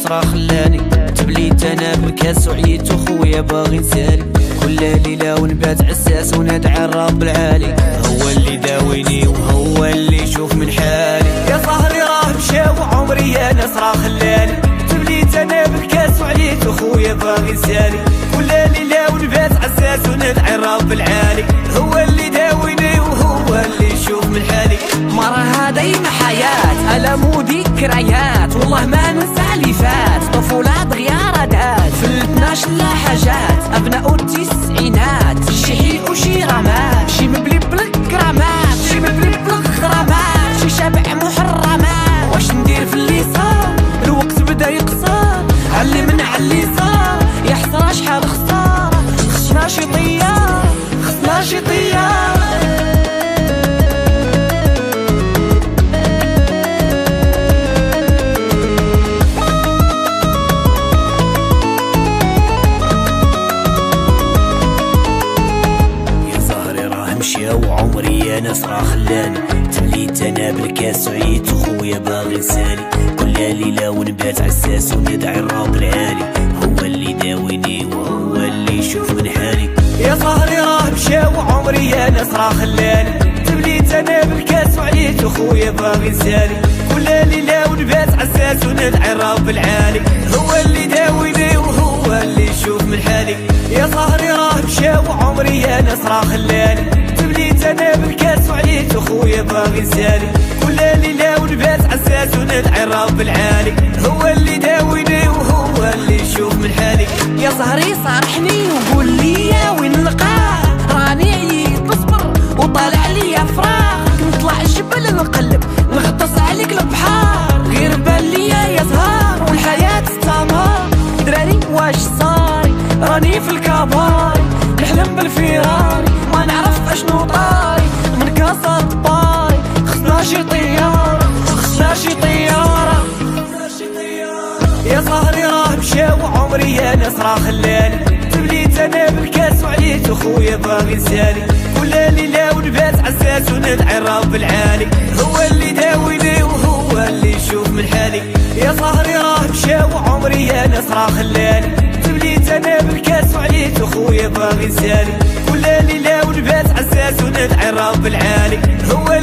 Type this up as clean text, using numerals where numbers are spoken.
نصرة خلاني تبليت انا بالكاس وعييت وخويا باغي نسالي كل ليلة ونبات عساس وندعي الرب العالي هو اللي داويني وهو اللي يشوف من حالي. يا صهري راه مشى وعمري يا نصرة خلاني تبليت انا بالكاس وعييت وخويا باغي نسالي كل ليلة ونبات عساس وندعي الرب العالي هو اللي داويني وهو اللي يشوف من حالي. مرة دايما حياة ألم وذكريات والله ما ننسى اللي فات طفولة دغيا ردات في الاتناش لا حاجات أبناء التسعينات شي حيق وشي رمات شي مبلي بالكرامات شي مبلي بالغرامات شي شابع محرمات واش ندير في اللي صار الوقت بدا يقصر علي من علي صار يا حسرة شحال خسارة خصنا شي طيار خصنا شي طيار. وعمري يا نصرة خلاني تبليت انا بالكاس وعييت وخويا باغي نسالي كل ليلة ونبات عساس وندعي الرب العالي هو اللي داويني وهو اللي يشوف من حالي. يا صهري راه مشى وعمري يا نصرة خلاني تبليت انا بالكاس وعييت وخويا باغي نسالي كل ليلة ونبات عساس وندعي الرب العالي هو اللي داويني وهو اللي يشوف من حالي. يا صهري راه مشى وعمري يا نصرة خلاني تبليت انا بالكاس وعييت وخويا باغي نسالي كل ليلة ونبات عساس وندعي الرب العالي هو اللي داويني وهو اللي يشوف من حالي. يا صهري صارحني وقول لي وين نلقاه راني عييت نصبر وطالع لي فراغ نطلع الجبل نقلب نغطس عليك البحار غير بان ليا يا زهار والحياة تستمر دراري واش صاري راني في الكباري نحلم بالفراري ما نعرف اشنو طاري من كاسة باري خصنا شي طيارة خصنا شي طيارة. يا صهري راه مشى وعمري يا نصرة خلاني تبليت انا بالكاس وعييت وخويا باغي نسالي كل ليلة ونبات عساس وندعي الرب العالي هو اللي داويني وهو اللي يشوف من حالي. يا صهري راه مشى وعمري يا نصرة خلاني تبليت انا بالكاس وعييت وخويا باغي نسالي كل ليلة ونبات عساس وندعي الرب العالي هو